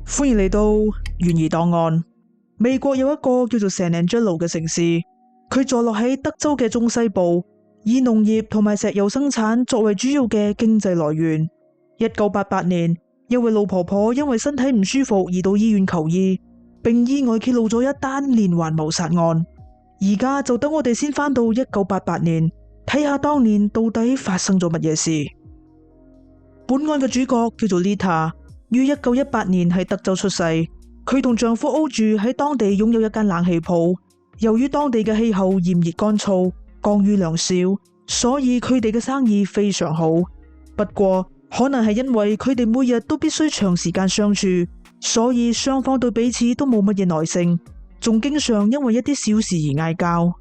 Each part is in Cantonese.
歡迎嚟到懸疑檔案。美國有一個叫做 San Angelo 嘅城市，佢坐落喺德州嘅中西部，以農業同埋石油生產作為主要嘅經濟來源。1988年，一位老婆婆因為身體唔舒服而到醫院求醫，並意外揭露咗一單連環謀殺案。而家就等我哋先返到1988年，睇下當年到底發生咗乜嘢事。本案嘅主角叫做 Lita，於1918年喺德州出世。佢同丈夫 O.J. 喺當地擁有一間冷氣鋪。由於當地嘅氣候炎熱乾燥，降雨量少，所以佢哋嘅生意非常好。不過可能係因為佢哋每日都必須長時間相處，所以雙方對彼此都冇乜嘢耐性，仲經常因為一啲小事而嗌交。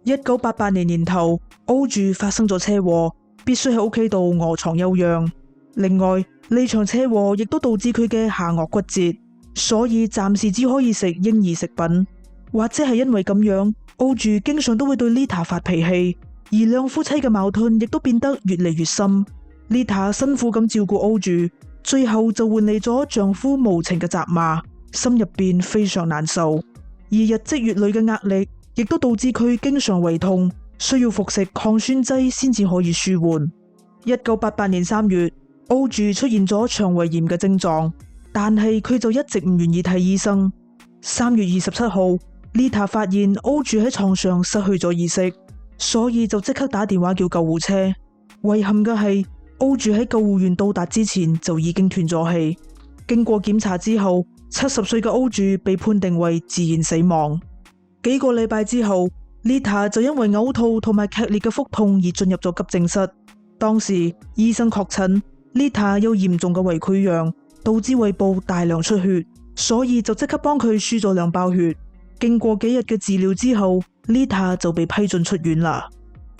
1988年年頭，O.J. 發生咗車禍，必須喺屋企度臥床休養。另外，呢場車禍亦都導致佢嘅下顎骨折，所以暫時只可以食嬰兒食品。或者係因為咁樣，O.J. 經常都會對 Lita 發脾氣，而兩夫妻嘅矛盾亦都變得越嚟越深。Lita 辛苦咁照顧 O.J. 最後就換嚟咗丈夫無情嘅責罵，心入邊非常難受。而日積月累嘅壓力亦都導致佢經常胃痛，需要服食抗酸劑先至可以舒緩。1988年3月，O.J. 出現咗腸胃炎嘅症狀，但係佢就一直唔願意睇醫生。3月27號，Lita 發現 O.J. 喺床上失去咗意識，所以就即刻打電話叫救護車。遺憾嘅係，O.J. 喺救護員到達之前就已經斷咗氣。經過檢查之後，70歲嘅 O.J. 被判定為自然死亡。幾個禮拜之後，Lita 就因為嘔吐同埋劇烈嘅腹痛而進入咗急症室。當時醫生確診Lita 有嚴重嘅胃潰瘍，導致胃部大量出血，所以就即刻幫佢輸咗2包血。經過幾日嘅治療之後，Lita 就被批准出院啦。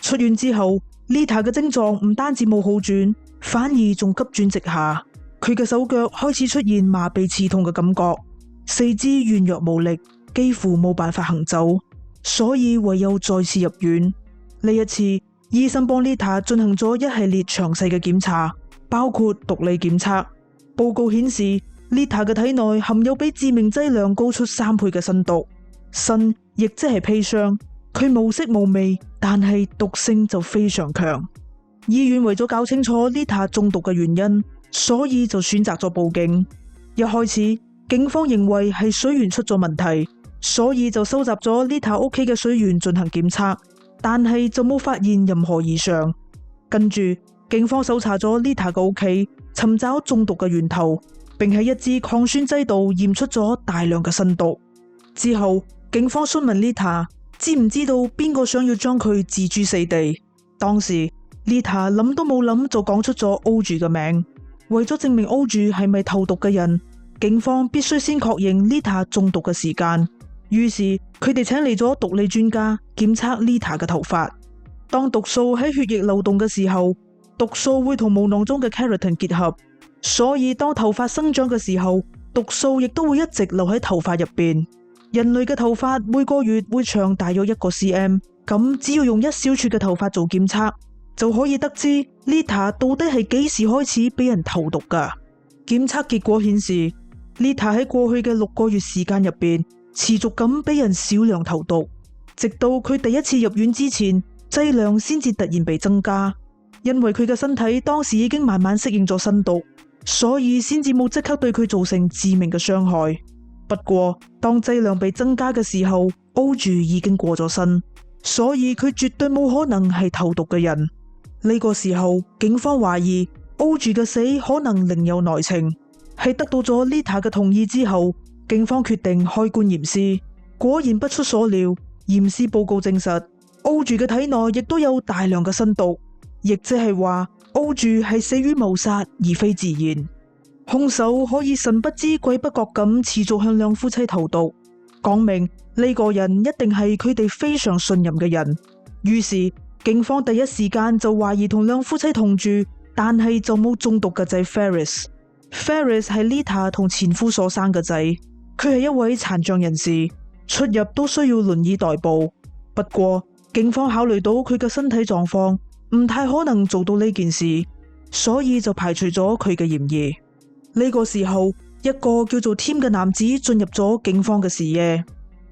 出院之後，Lita 嘅症狀唔單止冇好轉，反而仲急轉直下。佢嘅手腳開始出現麻痹刺痛嘅感覺，四肢軟弱無力，幾乎冇辦法行走，所以唯有再次入院。呢一次，醫生幫 Lita 進行咗一系列詳細嘅檢查，包括毒理檢測。報告顯示 Lita 嘅體內含有比致命劑量高出3倍嘅砷毒。砷亦即係砒霜，佢無色無味，但係毒性就非常強。醫院為咗搞清楚 Lita 中毒嘅原因，所以就選擇咗報警。一開始警方認為係水源出咗問題，所以就收集咗 Lita 屋企嘅水源進行檢測，但係就冇發現任何異常。跟住警方搜查咗 Lita 嘅屋企，尋找中毒嘅源頭，並喺一支抗酸劑度驗出咗大量嘅砷毒。之後警方詢問 Lita 知唔知道邊個想要將佢置諸死地。當時 Lita 諗都冇諗就講出咗 O.J. 嘅名。為咗證明 O.J. 係咪投毒嘅人，警方必須先確認 Lita 中毒嘅時間。於是佢哋請嚟咗毒理專家檢測 Lita 嘅頭髮。當毒素喺血液流動嘅時候，毒素會同毛囊中嘅 keratin 結合，所以當頭髮生長嘅時候，毒素亦都會一直留喺頭髮入邊。人類嘅頭髮每個月會長大約1個 cm， 咁只要用一小撮嘅頭髮做檢測，就可以得知 Lita 到底係幾時開始俾人投毒噶。檢測結果顯示 Lita 喺過去嘅6個月時間入邊，持續咁俾人少量投毒，直到佢第一次入院之前，劑量先至突然被增加。因為佢嘅身體當時已經慢慢適應咗砷毒，所以先至冇即刻對佢造成致命嘅傷害。不過當劑量被增加嘅時候，O.J. 已經過咗身，所以佢絕對冇可能係投毒嘅人。呢個時候警方懷疑 O.J. 嘅死可能另有內情。喺得到咗 Lita 嘅同意之後，警方決定開棺驗屍。果然不出所料，驗屍報告證實 O.J. 嘅體內亦都有大量嘅砷毒，亦即係話 O.J. 係死於謀殺而非自然。兇手可以神不知鬼不覺咁持續向兩夫妻投毒，講明呢個人一定係佢哋非常信任嘅人。於是警方第一時間就懷疑同兩夫妻同住，但係就冇中毒嘅仔 Ferris。Ferris 係 Lita 同前夫所生嘅仔，佢係一位殘障人士，出入都需要輪椅代步。不過警方考慮到佢嘅身體狀況，唔太可能做到呢件事，所以就排除咗佢嘅嫌疑。呢個時候，一個叫做 Tim 嘅男子進入咗警方嘅視野。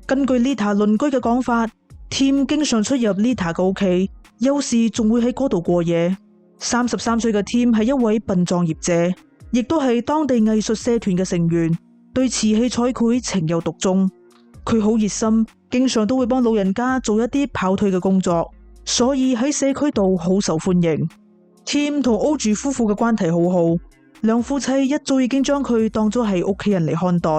根據 Lita 鄰居嘅講法，Tim 經常出入 Lita 嘅屋企，有時仲會喺嗰度過夜。33歲嘅 Tim 係一位殯葬業者，亦都係當地藝術社團嘅成員，對瓷器彩繪情有獨鍾。佢好熱心，經常都會幫老人家做一啲跑腿嘅工作，所以喺社區度好受歡迎。Tim 同 Audrey 夫婦嘅關係好好，兩夫妻一早已經將佢當咗係屋企人嚟看待。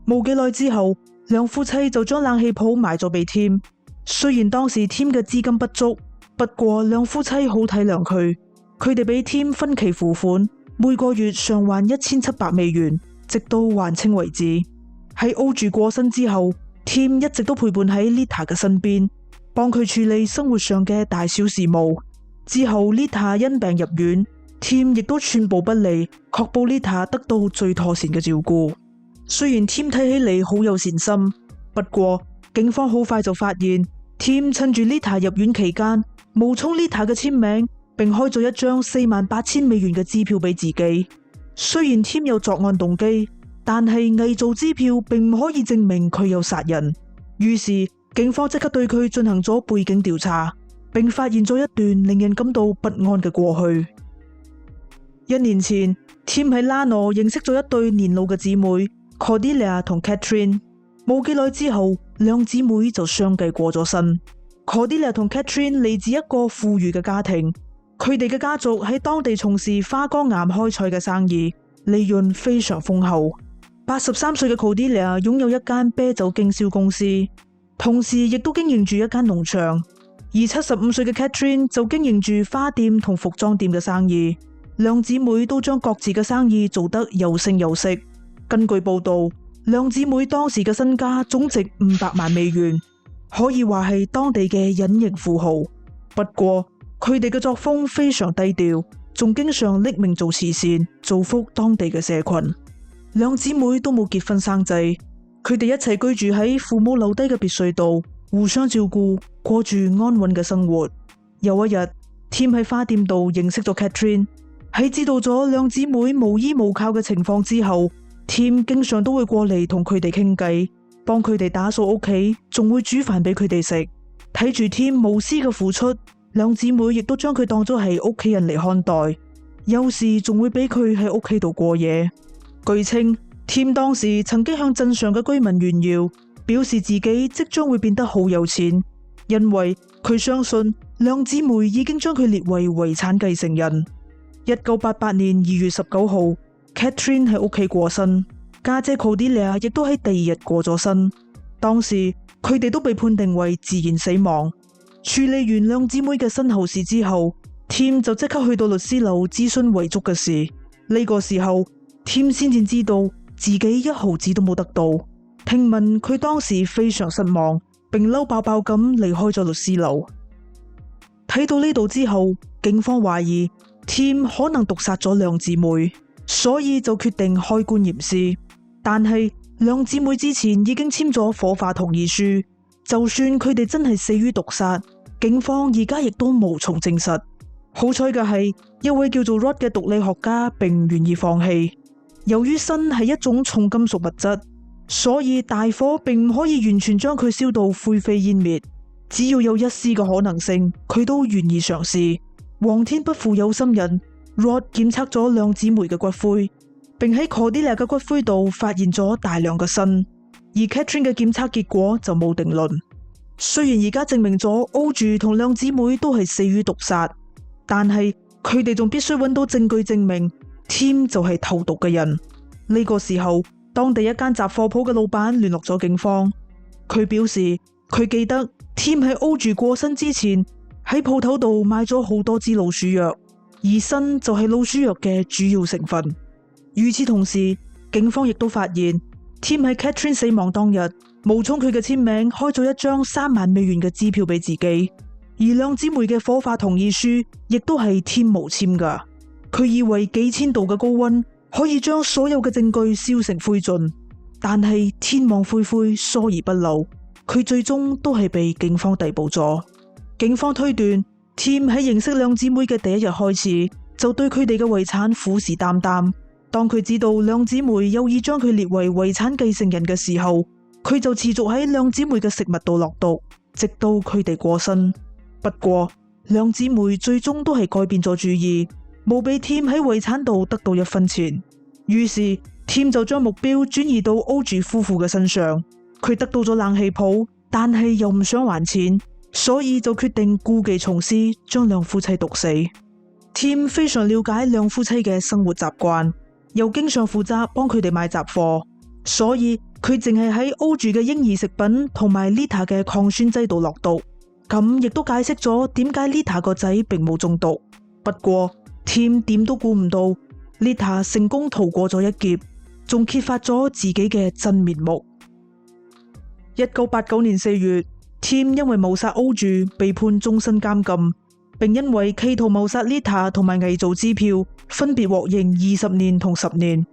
冇幾耐之後，兩夫妻就將冷氣鋪賣咗俾 Tim。雖然當時 Tim 嘅資金不足，不過兩夫妻好體諒佢，佢哋俾 Tim 分期付款，每個月償還1700美元，直到還清為止。喺 Audrey 過身之後， Tim 一直都陪伴喺 Lita 嘅身邊，幫佢處理生活上嘅大小事務。之後 Lita 因病入院， Tim 亦都寸步不離，確保 Lita 得到最妥善嘅照顧。雖然 Tim 睇起嚟好有善心，不過警方好快就發現 Tim 趁住 Lita 入院期間冒充 Lita 嘅簽名，並開咗一張48000美元嘅支票俾自己。雖然 Tim 有作案動機，但係偽造支票並唔可以證明佢有殺人。於是警方即刻對佢進行咗背景調查，並發現咗一段令人感到不安嘅過去。1年前 Tim 喺 Llano 認識咗一對年老嘅姊妹 Cordelia 同 Catherine。冇幾耐之後，兩姊妹就相繼過咗身。Cordelia 同 Catherine 嚟自一個富裕嘅家庭，佢哋嘅家族喺當地從事花崗岩開採嘅生意，利潤非常豐厚。83歲嘅 Cordelia 擁有一間啤酒經銷公司，同時亦都經營住一間農場。而75歲嘅 Catherine 就經營住花店同服裝店嘅生意。兩姊妹都將各自嘅生意做得有聲有色。根據報道，兩姊妹當時嘅身家總值500萬美元，可以話係當地嘅隱形富豪。不過佢哋嘅作風非常低調，仲經常匿名做慈善，造福當地嘅社群。兩姊妹都冇結婚生仔，佢哋一齊居住喺父母留低嘅別墅度，互相照顧，過住安穩嘅生活。有一日 Tim 喺花店度認識咗 Catherine。喺知道咗兩姊妹無依無靠嘅情況之後， Tim 經常都會過嚟同佢哋傾偈，幫佢哋打掃屋企，仲會煮飯俾佢哋食。睇住 Tim 無私嘅付出，兩姊妹亦都將佢當咗係屋企人嚟看待，有時仲會俾佢喺屋企度過夜。據稱 Tim 當時曾經向鎮上嘅居民炫耀，表示自己即將會變得好有錢，因為佢相信兩姊妹已經將佢列為遺產繼承人。1988年2月19號 Catherine 喺屋企過身，家姐 Cordelia 亦都喺第二日過咗身。當時佢哋都被判定為自然死亡。處理完兩姊妹嘅身後事之後， Tim 就即刻去到律師樓諮詢遺囑嘅事。呢個時候 Tim 先至知道自己1毫子都冇得到。聽聞佢當時非常失望，並嬲爆爆咁離開咗律師樓。睇到呢度之後，警方懷疑Tim 可能毒殺咗兩姊妹，所以就決定開棺驗屍。但係兩姊妹之前已經簽咗火化同意書，就算佢哋真係死於毒殺，警方而家亦都無從證實。好彩嘅係，一位叫做 Rod 嘅毒理學家並唔願意放棄。由於砷係一種重金屬物質，所以大火並唔可以完全將佢燒到灰飛煙滅。只要有一絲嘅可能性，佢都願意嘗試。皇天不負有心人， Rod 檢測咗兩姊妹嘅骨灰，並喺 Cordelia 嘅骨灰度發現咗大量嘅砷，而 Catherine 嘅檢測結果就冇定論。雖然而家證明咗 Audrey 同兩姊妹都係死於毒殺，但係佢哋仲必須揾到證據證明 Tim 就係投毒嘅人。呢個時候，當地一間雜貨鋪嘅老闆聯絡咗警方，佢表示佢記得 Tim 喺 Audrey 過身之前喺鋪頭度買咗好多支老鼠藥，而砷就係老鼠藥嘅主要成分。與此同時，警方亦都發現 Tim 喺 Catherine 死亡當日冒充佢嘅簽名，開咗一張3萬美元嘅支票俾自己，而兩姊妹嘅火化同意書亦都係 Tim 無簽噶。佢以為幾千度嘅高溫可以將所有嘅證據燒成灰燼，但係天網恢恢，疏而不漏，佢最終都係被警方逮捕咗。警方推斷 Tim 喺認識兩姊妹嘅第一日開始，就對佢哋嘅遺產虎視眈眈，當佢知道兩姊妹有意將佢列為遺產繼承人嘅時候，佢就持續喺兩姊妹嘅食物度落毒，直到佢哋過身。不過，兩姊妹最終都係改變咗主意，冇俾 Tim 喺遺產度得到一分錢。於是 Tim 就將目標轉移到 O.G 夫婦嘅身上。佢得到咗冷氣鋪，但係又唔想還錢，所以就決定故技重施，將兩夫妻毒死。Tim 非常了解兩夫妻嘅生活習慣，又經常負責幫佢哋買雜貨，所以佢淨係喺 O.G 嘅嬰兒食品同埋 Lita 嘅抗酸劑度落毒。咁亦都解釋咗點解 Lita 個仔並冇中毒。不過 Tim 點都估唔到 Lita 成功逃過咗一劫，仲揭發咗自己嘅真面目。1989年4月 Tim 因為謀殺 O.G 被判終身監禁，並因為企圖謀殺 Lita 同埋偽造支票，分別獲刑20年同10年。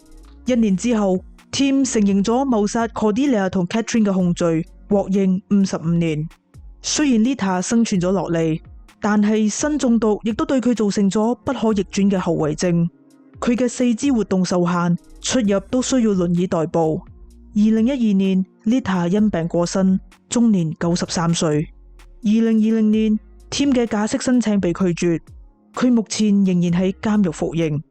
1年之後 Tim 承認咗謀殺 Cordelia 同 Catherine 嘅控罪，獲刑55年。雖然 Lita 生存咗落嚟，但係砷中毒亦都對佢造成咗不可逆轉嘅後遺症。佢嘅四肢活動受限，出入都需要輪椅代步。2012年 Lita 因病過身，終年93歲。2020年 Tim 嘅假釋申請被拒絕，佢目前仍然喺監獄服刑。